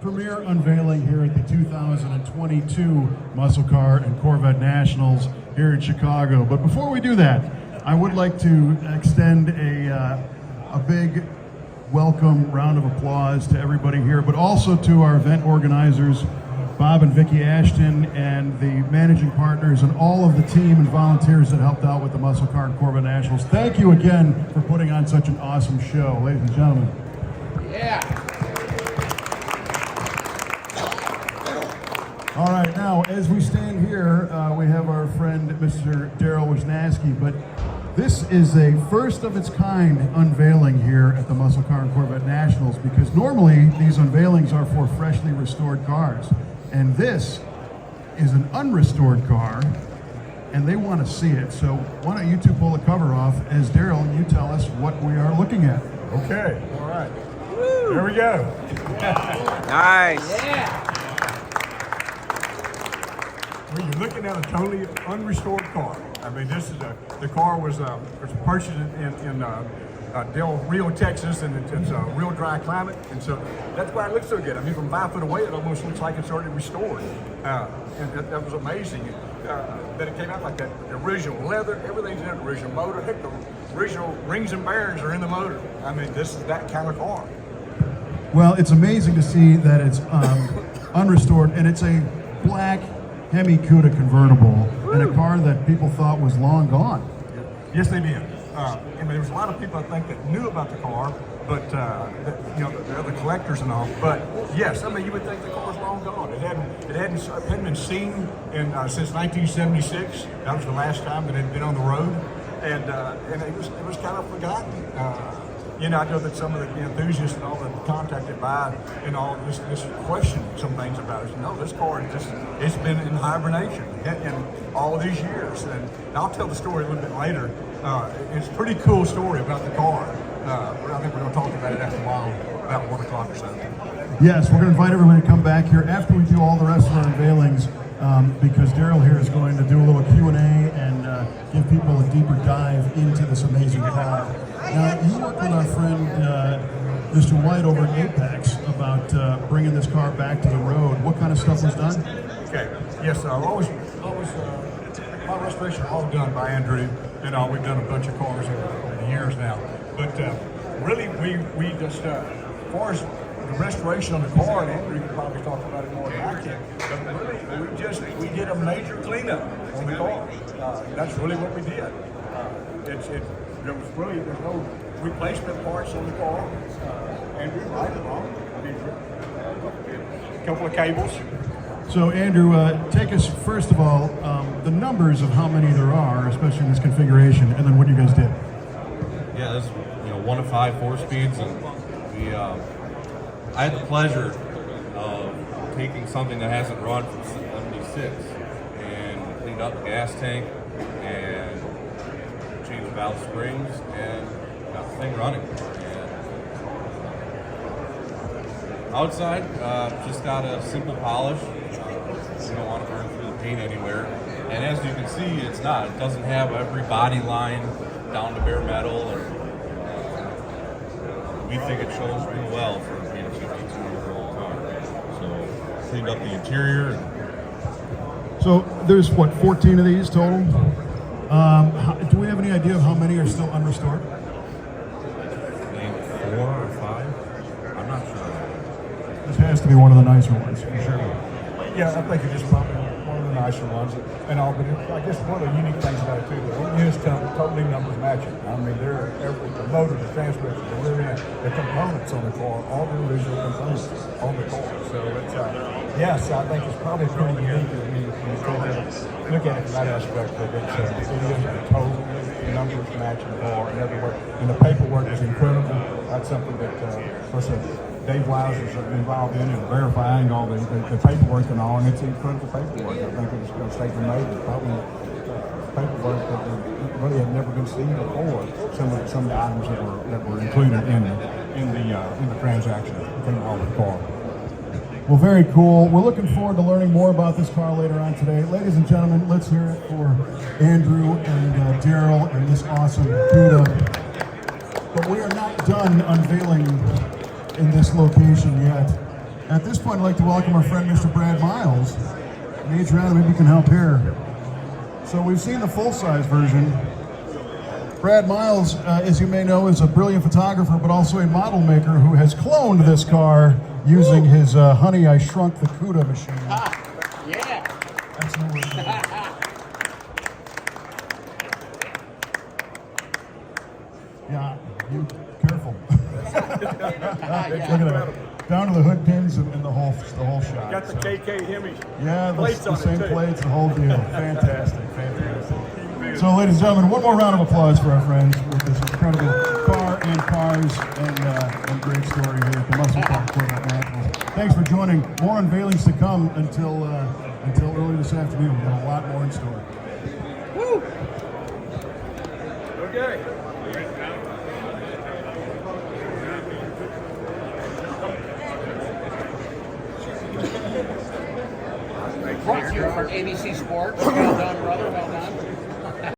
premier unveiling here at the 2022 Muscle Car and Corvette Nationals here in Chicago. But before we do that, I would like to extend a big welcome round of applause to everybody here, but also to our event organizers, Bob and Vicki Ashton, and the managing partners and all of the team and volunteers that helped out with the Muscle Car and Corvette Nationals. Thank you again for putting on such an awesome show, ladies and gentlemen. Yeah. All right, now as we stand here, we have our friend Mr. Darryl Wisnaski, but this is a first of its kind unveiling here at the Muscle Car and Corvette Nationals, because normally these unveilings are for freshly restored cars. And this is an unrestored car, and they want to see it. So why don't you two pull the cover off as Darryl, you tell us what we are looking at. Okay, all right. Woo. There we go. Nice. Yeah. Well, you're looking at a totally unrestored car. I mean, this is the car was purchased in Del Rio, Texas, and it's a real dry climate, and so that's why it looks so good. I mean, from 5 foot away, it almost looks like it's already restored, and that was amazing that it came out like that. The original leather, everything's in it, the original motor, heck, the original rings and bearings are in the motor. I mean, this is that kind of car. Well, it's amazing to see that it's unrestored, and it's a black Hemi Cuda convertible, and a car that people thought was long gone. Yes, they did. I mean, there was a lot of people, I think, that knew about the car, but the other collectors and all. But yes, I mean, you would think the car was long gone. It hadn't been seen since 1976. That was the last time that it had been on the road, and it was kind of forgotten. I know that some of the enthusiasts and all that contacted by and all this question some things about it. No, this car it's been in hibernation in all these years, and I'll tell the story a little bit later. It's a pretty cool story about the car. I think we're going to talk about it after a while, about 1 o'clock or so. Yes, we're going to invite everyone to come back here after we do all the rest of our unveilings, because Darryl here is going to do a little Q&A and give people a deeper dive into this amazing car. Now, you worked with our friend Mr. White over at Apex about bringing this car back to the road. What kind of stuff was done? Okay. Yes, always car restoration all done by Andrew. We've done a bunch of cars over the years now. But really, we just, as far as the restoration on the car, and Andrew can probably talk about it more than I can, but really, we did a major cleanup on the car. That's really what we did. There's no replacement parts on the car. Andrew, right or wrong? A couple of cables. So Andrew, take us first of all, the numbers of how many there are, especially in this configuration, and then what you guys did. Yeah, this is 1 of 5 4-speeds, and I had the pleasure of taking something that hasn't run from 76 and cleaned up the gas tank and changed the valve springs and got the thing running. And outside, just got a simple polish. You don't want to burn through the paint anywhere. And as you can see, it's not. It doesn't have every body line down to bare metal. And, we think it shows real well for being a 52-year-old car. So, cleaned up the interior. So there's, what, 14 of these total? Do we have any idea of how many are still unrestored? Maybe 4 or 5? I'm not sure. This has to be one of the nicer ones, for sure. Yeah, I think it's just probably one of the nicer ones and all, but I guess one of the unique things about it too, it is totally numbers matching. I mean, the motor, the transmission, the rear end, the components on the car, all the original components on the car. So it's, yes, I think it's probably pretty unique when you look at it from that aspect, that it is a total numbers matching car and everywhere. And the paperwork is incredible. That's something that, Dave Wise is involved in and verifying all the paperwork and all, and it's incredible paperwork. I think it was statement made. It's probably paperwork that really had never been seen before. Some of the items that were included in the transaction involving the car. Well, very cool. We're looking forward to learning more about this car later on today. Ladies and gentlemen, let's hear it for Andrew and Darryl and this awesome Cuda. But we are not done unveiling in this location yet. At this point, I'd like to welcome our friend, Mr. Brad Miles. And Adriana, maybe you can help here. So we've seen the full-size version. Brad Miles, as you may know, is a brilliant photographer, but also a model maker who has cloned this car using his Honey, I Shrunk the Cuda machine. Yeah. That's no word. Yeah, you careful. Look at that. Down to the hood pins and the whole shot. Got the KK Hemi. Yeah, plates the on same it too. plates, the whole deal. Fantastic, fantastic. So, ladies and gentlemen, one more round of applause for our friends with this incredible car and cars and great story here at the Muscle Car Corvette Nationals. Thanks for joining. More unveilings to come until early this afternoon. We've got a lot more in store. Woo. Okay. Brought to you from ABC Sports. Well done, brother. Well done.